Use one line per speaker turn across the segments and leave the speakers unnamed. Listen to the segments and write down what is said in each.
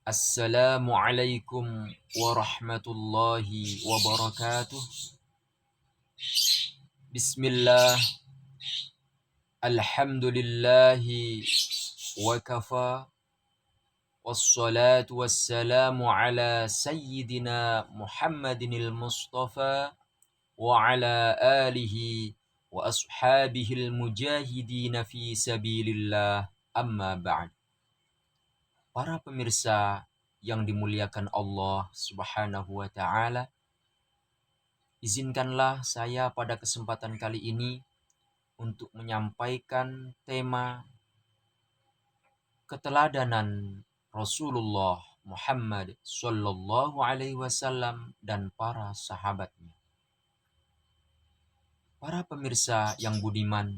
Assalamualaikum warahmatullahi wabarakatuh. Bismillah, alhamdulillahi wa kafa, wassalatu wassalamu ala sayyidina Muhammadinil Mustafa wa ala alihi wa ashabihil mujahidina fi sabilillah, amma ba'd. Para pemirsa yang dimuliakan Allah Subhanahu wa ta'ala, izinkanlah saya pada kesempatan kali ini untuk menyampaikan tema keteladanan Rasulullah Muhammad Sallallahu Alaihi Wasallam dan para sahabatnya. Para pemirsa yang budiman,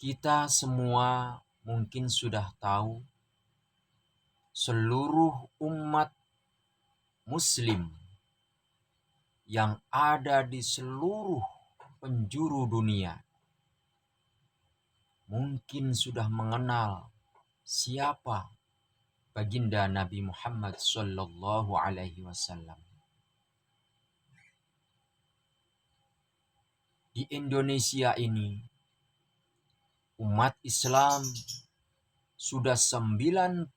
kita semua mungkin sudah tahu seluruh umat Muslim yang ada di seluruh penjuru dunia mungkin sudah mengenal siapa baginda Nabi Muhammad Sallallahu Alaihi Wasallam. Di Indonesia ini, umat Islam sudah 99%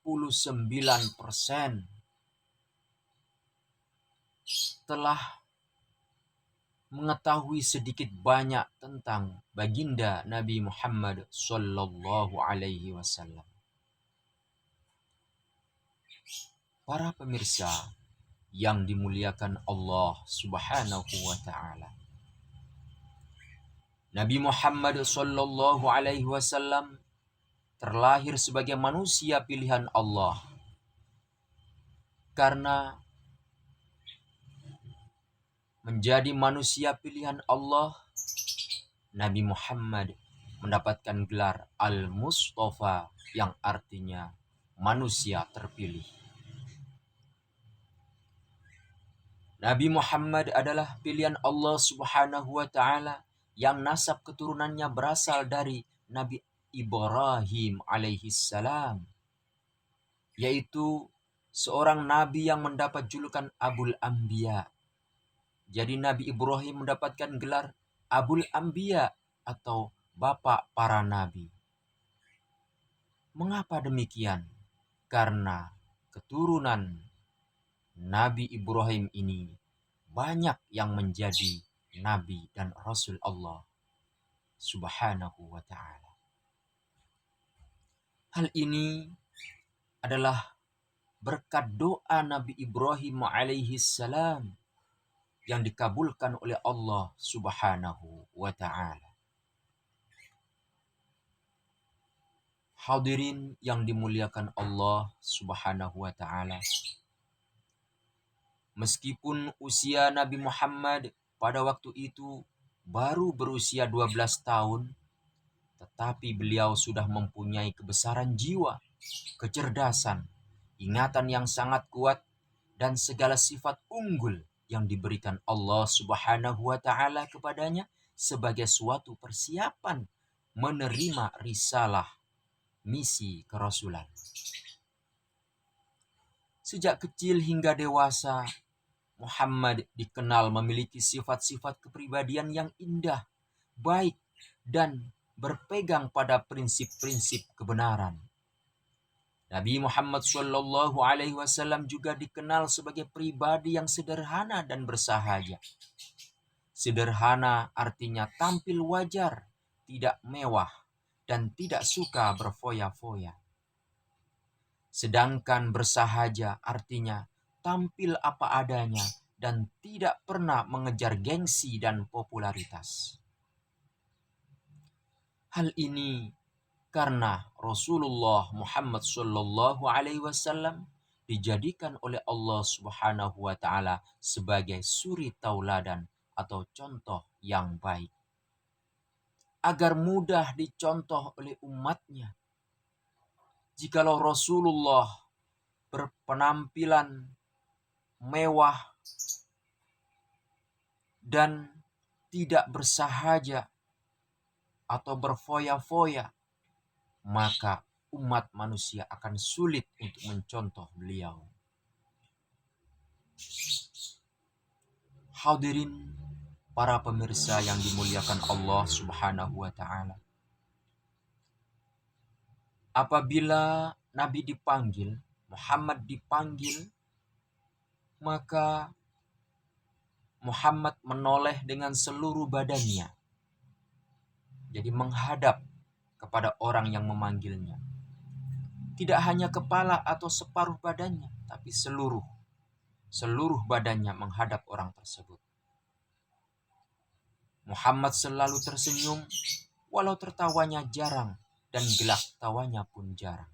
telah mengetahui sedikit banyak tentang baginda Nabi Muhammad Sallallahu Alaihi Wasallam. Para pemirsa yang dimuliakan Allah Subhanahu wa Ta'ala, Nabi Muhammad Sallallahu Alaihi Wasallam terlahir sebagai manusia pilihan Allah. Karena menjadi manusia pilihan Allah, Nabi Muhammad mendapatkan gelar Al-Mustafa yang artinya manusia terpilih. Nabi Muhammad adalah pilihan Allah Subhanahu wa Ta'ala yang nasab keturunannya berasal dari Nabi Ibrahim alaihi salam, yaitu seorang nabi yang mendapat julukan Abul Anbiya. Jadi Nabi Ibrahim mendapatkan gelar Abul Anbiya atau bapak para nabi. Mengapa demikian? Karena keturunan Nabi Ibrahim ini banyak yang menjadi nabi dan rasul Allah Subhanahu wa Ta'ala. Hal ini adalah berkat doa Nabi Ibrahim alaihi salam yang dikabulkan oleh Allah Subhanahu wa Ta'ala. Hadirin yang dimuliakan Allah Subhanahu wa Ta'ala, meskipun usia Nabi Muhammad pada waktu itu baru berusia 12 tahun, tetapi beliau sudah mempunyai kebesaran jiwa, kecerdasan, ingatan yang sangat kuat, dan segala sifat unggul yang diberikan Allah Subhanahu wa Ta'ala kepadanya sebagai suatu persiapan menerima risalah misi kerasulan. Sejak kecil hingga dewasa, Muhammad dikenal memiliki sifat-sifat kepribadian yang indah, baik, dan berpegang pada prinsip-prinsip kebenaran. Nabi Muhammad Shallallahu Alaihi Wasallam juga dikenal sebagai pribadi yang sederhana dan bersahaja. Sederhana artinya tampil wajar, tidak mewah, dan tidak suka berfoya-foya. Sedangkan bersahaja artinya tampil apa adanya dan tidak pernah mengejar gengsi dan popularitas. Hal ini karena Rasulullah Muhammad Sallallahu Alaihi Wasallam dijadikan oleh Allah Subhanahu Wa Ta'ala sebagai suri tauladan atau contoh yang baik, agar mudah dicontoh oleh umatnya. Jikalau Rasulullah berpenampilan mewah dan tidak bersahaja atau berfoya-foya, maka umat manusia akan sulit untuk mencontoh beliau. Hadirin para pemirsa yang dimuliakan Allah Subhanahu wa taala. Apabila Nabi dipanggil, Muhammad dipanggil, maka Muhammad menoleh dengan seluruh badannya. Jadi menghadap kepada orang yang memanggilnya. Tidak hanya kepala atau separuh badannya, tapi seluruh badannya menghadap orang tersebut. Muhammad selalu tersenyum, walau tertawanya jarang dan gelak tawanya pun jarang.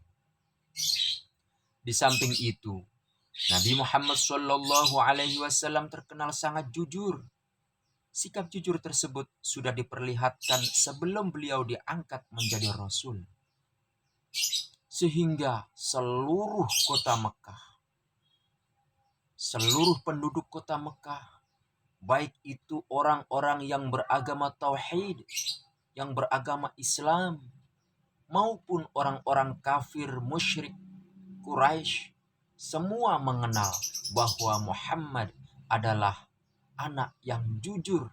Di samping itu, Nabi Muhammad Shallallahu Alaihi Wasallam terkenal sangat jujur. Sikap jujur tersebut sudah diperlihatkan sebelum beliau diangkat menjadi Rasul. Sehingga seluruh kota Mekah, seluruh penduduk kota Mekah, baik itu orang-orang yang beragama Tauhid, yang beragama Islam, maupun orang-orang kafir musyrik Quraisy, semua mengenal bahwa Muhammad adalah anak yang jujur,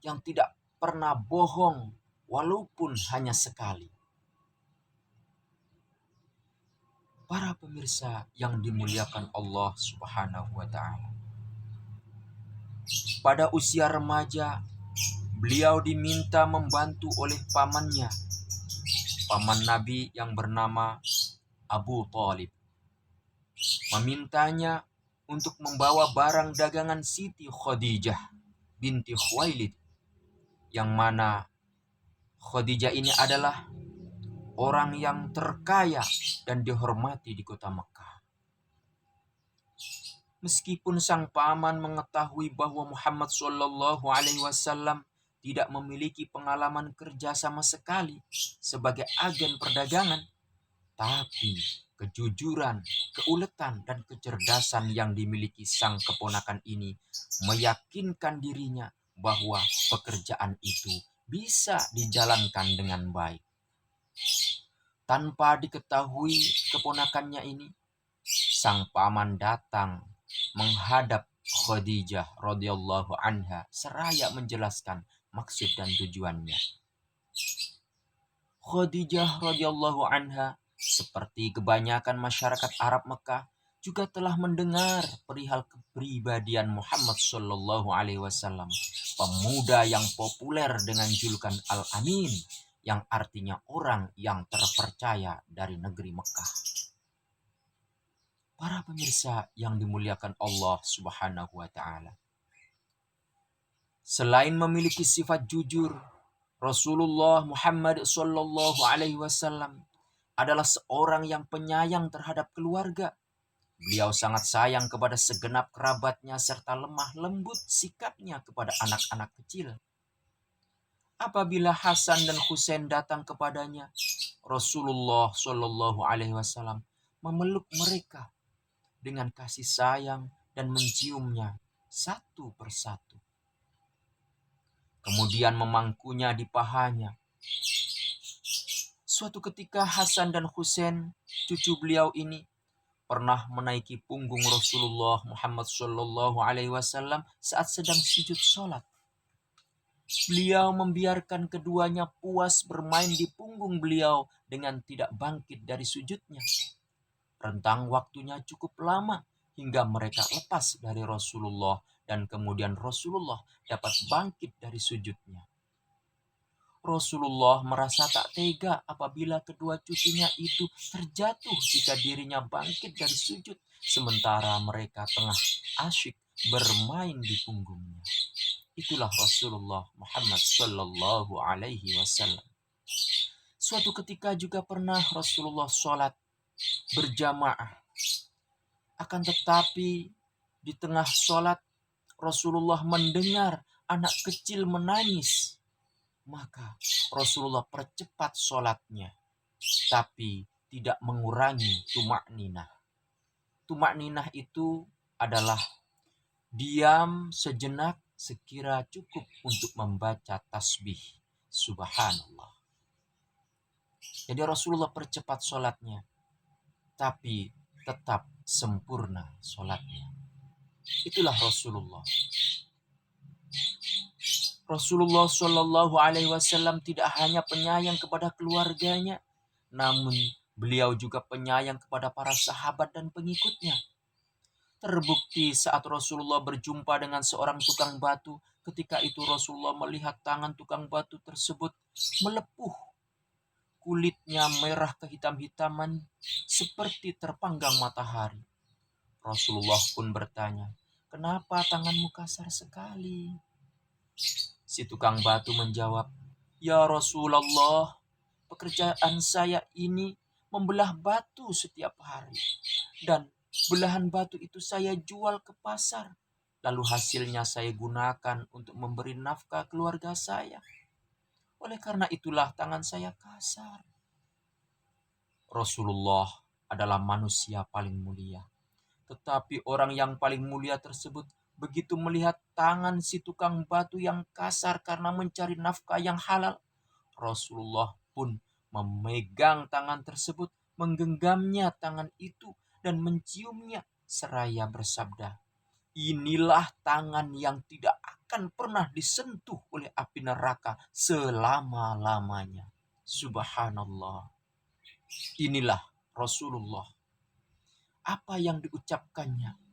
yang tidak pernah bohong walaupun hanya sekali. Para pemirsa yang dimuliakan Allah Subhanahu wa taala. Pada usia remaja, beliau diminta membantu oleh pamannya, paman Nabi yang bernama Abu Thalib. Memintanya untuk membawa barang dagangan Siti Khadijah binti Khuwailid, yang mana Khadijah ini adalah orang yang terkaya dan dihormati di kota Mekah. Meskipun sang paman mengetahui bahwa Muhammad Shallallahu Alaihi Wasallam tidak memiliki pengalaman kerja sama sekali sebagai agen perdagangan, tapi kejujuran, keuletan, dan kecerdasan yang dimiliki sang keponakan ini meyakinkan dirinya bahwa pekerjaan itu bisa dijalankan dengan baik. Tanpa diketahui keponakannya ini, sang paman datang menghadap Khadijah radhiyallahu anha seraya menjelaskan maksud dan tujuannya. Khadijah radhiyallahu anha, seperti kebanyakan masyarakat Arab Mekah, juga telah mendengar perihal kepribadian Muhammad Shallallahu Alaihi Wasallam, pemuda yang populer dengan julukan Al-Amin, yang artinya orang yang terpercaya dari negeri Mekah. Para pemirsa yang dimuliakan Allah Subhanahu wa taala. Selain memiliki sifat jujur, Rasulullah Muhammad Shallallahu Alaihi Wasallam adalah seorang yang penyayang terhadap keluarga. Beliau sangat sayang kepada segenap kerabatnya serta lemah lembut sikapnya kepada anak-anak kecil. Apabila Hasan dan Husain datang kepadanya, Rasulullah Shallallahu Alaihi Wasallam memeluk mereka dengan kasih sayang dan menciumnya satu persatu. Kemudian memangkunya di pahanya. Suatu ketika Hasan dan Husain, cucu beliau ini, pernah menaiki punggung Rasulullah Muhammad Shallallahu Alaihi Wasallam saat sedang sujud sholat. Beliau membiarkan keduanya puas bermain di punggung beliau dengan tidak bangkit dari sujudnya. Rentang waktunya cukup lama hingga mereka lepas dari Rasulullah dan kemudian Rasulullah dapat bangkit dari sujudnya. Rasulullah merasa tak tega apabila kedua cucunya itu terjatuh jika dirinya bangkit dari sujud sementara mereka tengah asyik bermain di punggungnya. Itulah Rasulullah Muhammad Sallallahu Alaihi Wasallam. Suatu ketika juga pernah Rasulullah sholat berjamaah. Akan tetapi di tengah sholat Rasulullah mendengar anak kecil menangis. Maka Rasulullah percepat sholatnya, tapi tidak mengurangi tumakninah. Tumakninah itu adalah diam sejenak sekira cukup untuk membaca tasbih. Subhanallah. Jadi Rasulullah percepat sholatnya, tapi tetap sempurna sholatnya. Itulah Rasulullah. Rasulullah Shallallahu Alaihi Wasallam tidak hanya penyayang kepada keluarganya, namun beliau juga penyayang kepada para sahabat dan pengikutnya. Terbukti saat Rasulullah berjumpa dengan seorang tukang batu, ketika itu Rasulullah melihat tangan tukang batu tersebut melepuh, kulitnya merah kehitam-hitaman seperti terpanggang matahari. Rasulullah pun bertanya, "Kenapa tanganmu kasar sekali?" Si tukang batu menjawab, "Ya Rasulullah, pekerjaan saya ini membelah batu setiap hari. Dan belahan batu itu saya jual ke pasar. Lalu hasilnya saya gunakan untuk memberi nafkah keluarga saya. Oleh karena itulah tangan saya kasar." Rasulullah adalah manusia paling mulia. Tetapi orang yang paling mulia tersebut begitu melihat tangan si tukang batu yang kasar karena mencari nafkah yang halal, Rasulullah pun memegang tangan tersebut, menggenggamnya tangan itu dan menciumnya seraya bersabda, "Inilah tangan yang tidak akan pernah disentuh oleh api neraka selama-lamanya." Subhanallah. Inilah Rasulullah. Apa yang diucapkannya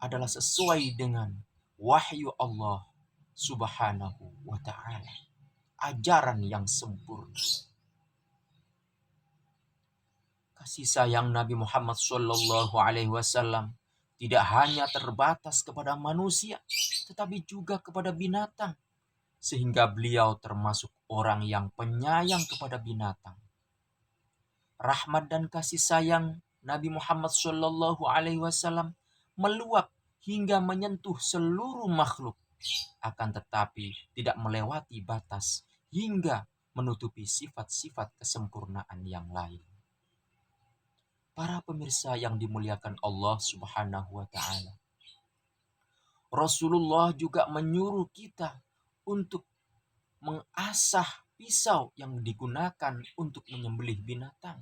adalah sesuai dengan wahyu Allah Subhanahu wa ta'ala. Ajaran yang sempurna. Kasih sayang Nabi Muhammad Shallallahu Alaihi Wasallam tidak hanya terbatas kepada manusia, tetapi juga kepada binatang, sehingga beliau termasuk orang yang penyayang kepada binatang. Rahmat dan kasih sayang Nabi Muhammad Shallallahu Alaihi Wasallam meluap hingga menyentuh seluruh makhluk, akan tetapi tidak melewati batas hingga menutupi sifat-sifat kesempurnaan yang lain. Para pemirsa yang dimuliakan Allah Subhanahu wa ta'ala, Rasulullah juga menyuruh kita untuk mengasah pisau yang digunakan untuk menyembelih binatang.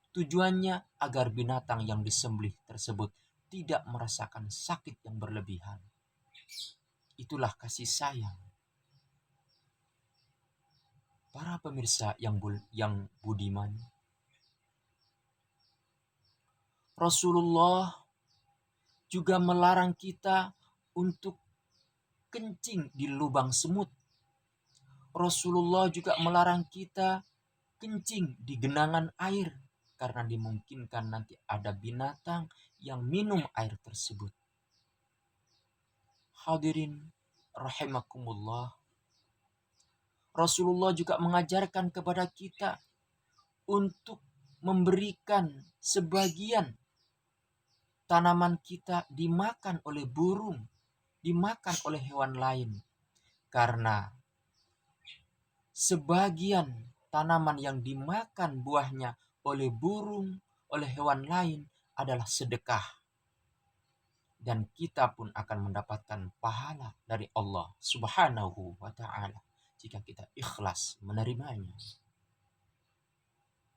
Tujuannya agar binatang yang disembelih tersebut tidak merasakan sakit yang berlebihan. Itulah kasih sayang. Para pemirsa yang budiman, Rasulullah juga melarang kita untuk kencing di lubang semut. Rasulullah juga melarang kita kencing di genangan air karena dimungkinkan nanti ada binatang yang minum air tersebut. Hadirin rahimakumullah. Rasulullah juga mengajarkan kepada kita untuk memberikan sebagian tanaman kita dimakan oleh burung, dimakan oleh hewan lain. Karena sebagian tanaman yang dimakan buahnya oleh burung, oleh hewan lain adalah sedekah. Dan kita pun akan mendapatkan pahala dari Allah Subhanahu wa ta'ala jika kita ikhlas menerimanya.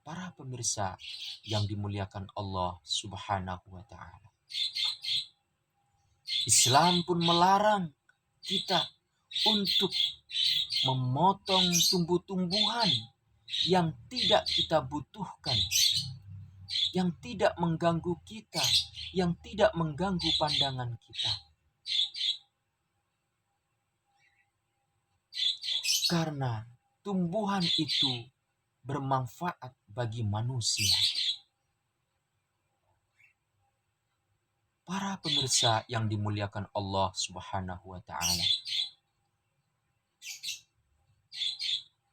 Para pemirsa yang dimuliakan Allah Subhanahu wa ta'ala, Islam pun melarang kita untuk memotong tumbuh-tumbuhan yang tidak kita butuhkan, yang tidak mengganggu kita, yang tidak mengganggu pandangan kita. Karena tumbuhan itu bermanfaat bagi manusia. Para pemirsa yang dimuliakan Allah Subhanahu wa ta'ala,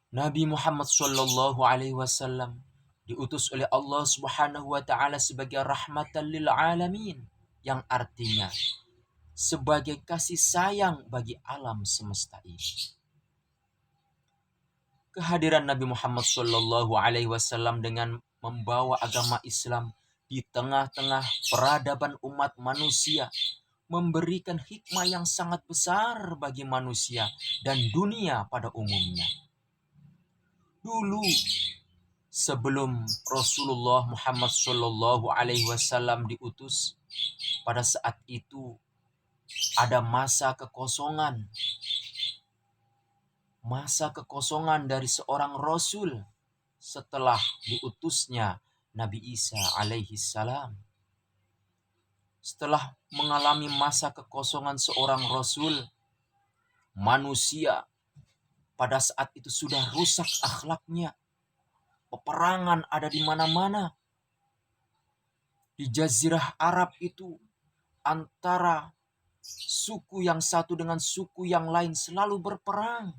Nabi Muhammad Shallallahu Alaihi Wasallam diutus oleh Allah Subhanahu wa ta'ala sebagai rahmatan lil alamin, yang artinya sebagai kasih sayang bagi alam semesta ini. Kehadiran Nabi Muhammad Shallallahu Alaihi Wasallam dengan membawa agama Islam di tengah-tengah peradaban umat manusia memberikan hikmah yang sangat besar bagi manusia dan dunia pada umumnya. Dulu, sebelum Rasulullah Muhammad Shallallahu Alaihi Wasallam diutus, pada saat itu ada masa kekosongan dari seorang Rasul setelah diutusnya Nabi Isa alaihi salam. Setelah mengalami masa kekosongan seorang Rasul, manusia pada saat itu sudah rusak akhlaknya. Peperangan ada di mana-mana. Di Jazirah Arab itu antara suku yang satu dengan suku yang lain selalu berperang.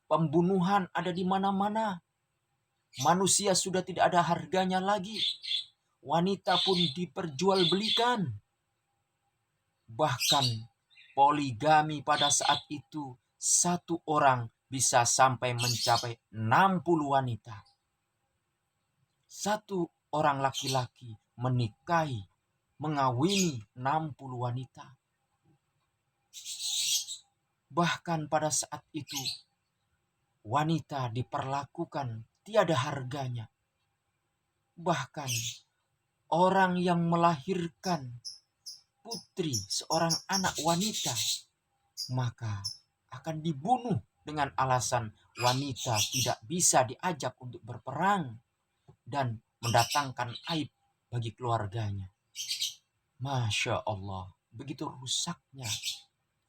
Pembunuhan ada di mana-mana. Manusia sudah tidak ada harganya lagi. Wanita pun diperjualbelikan. Bahkan poligami pada saat itu, satu orang bisa sampai mencapai 60 wanita. Satu orang laki-laki menikahi, mengawini 60 wanita. Bahkan pada saat itu, wanita diperlakukan tiada harganya. Bahkan orang yang melahirkan putri, seorang anak wanita, maka akan dibunuh dengan alasan wanita tidak bisa diajak untuk berperang dan mendatangkan aib bagi keluarganya. Masya Allah, begitu rusaknya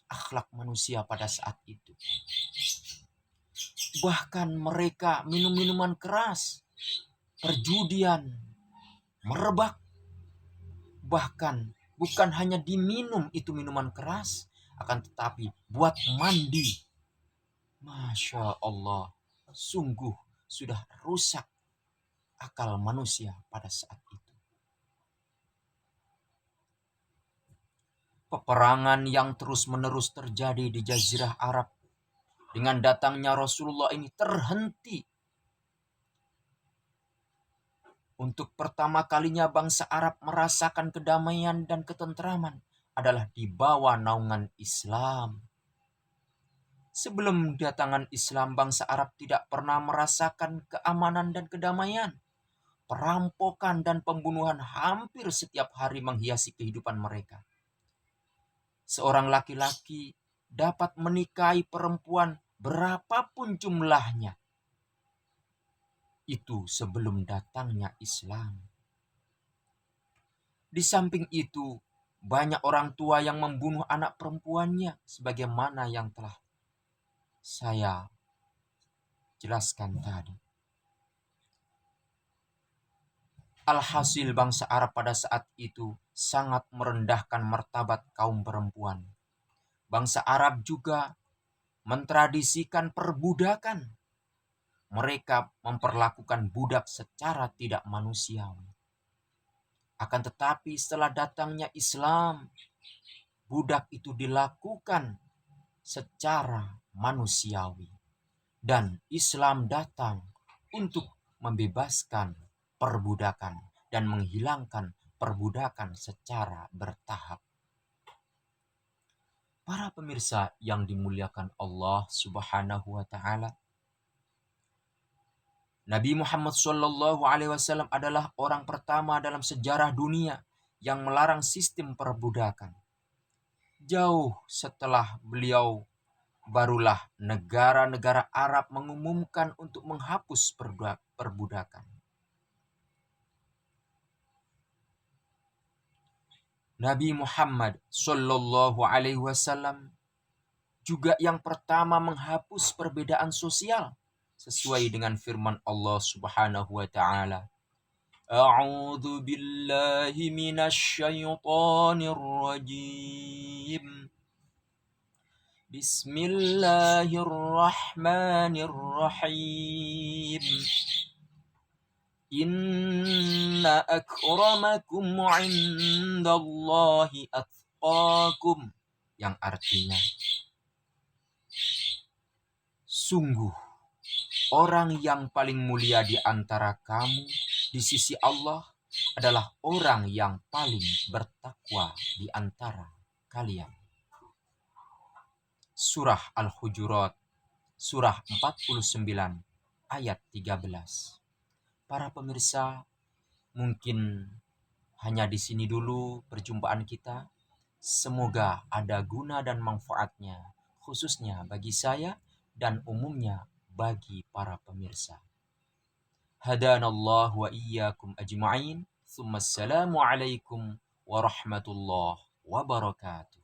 akhlak manusia pada saat itu. Bahkan mereka minum minuman keras, perjudian, merebak. Bahkan bukan hanya diminum itu minuman keras, akan tetapi buat mandi. Masya Allah, sungguh sudah rusak akal manusia pada saat itu. Peperangan yang terus-menerus terjadi di Jazirah Arab dengan datangnya Rasulullah ini terhenti. Untuk pertama kalinya bangsa Arab merasakan kedamaian dan ketentraman adalah di bawah naungan Islam. Sebelum datangan Islam, bangsa Arab tidak pernah merasakan keamanan dan kedamaian. Perampokan dan pembunuhan hampir setiap hari menghiasi kehidupan mereka. Seorang laki-laki dapat menikahi perempuan berapapun jumlahnya. Itu sebelum datangnya Islam. Di samping itu, banyak orang tua yang membunuh anak perempuannya sebagaimana yang telah saya jelaskan tadi. Alhasil bangsa Arab pada saat itu sangat merendahkan martabat kaum perempuan. Bangsa Arab juga mentradisikan perbudakan. Mereka memperlakukan budak secara tidak manusiawi. Akan tetapi setelah datangnya Islam, budak itu dilakukan secara manusiawi. Dan Islam datang untuk membebaskan perbudakan dan menghilangkan perbudakan secara bertahap. Para pemirsa yang dimuliakan Allah Subhanahu wa taala, Nabi Muhammad Shallallahu Alaihi Wasallam adalah orang pertama dalam sejarah dunia yang melarang sistem perbudakan. Jauh setelah beliau, barulah negara-negara Arab mengumumkan untuk menghapus perbudakan. Nabi Muhammad Shallallahu Alaihi Wasallam juga yang pertama menghapus perbedaan sosial sesuai dengan firman Allah Subhanahu wa taala. A'udzu billahi minasyaitonir rajim. Bismillahirrahmanirrahim. Inna akramakum 'indallahi atqakum, yang artinya sungguh orang yang paling mulia di antara kamu di sisi Allah adalah orang yang paling bertakwa di antara kalian. Surah Al-Hujurat, surah 49 ayat 13. Para pemirsa, mungkin hanya di sini dulu perjumpaan kita. Semoga ada guna dan manfaatnya, khususnya bagi saya dan umumnya bagi para pemirsa. Hadanallah wa iyyakum ajma'in. Tsumma assalamu alaikum warahmatullahi wabarakatuh.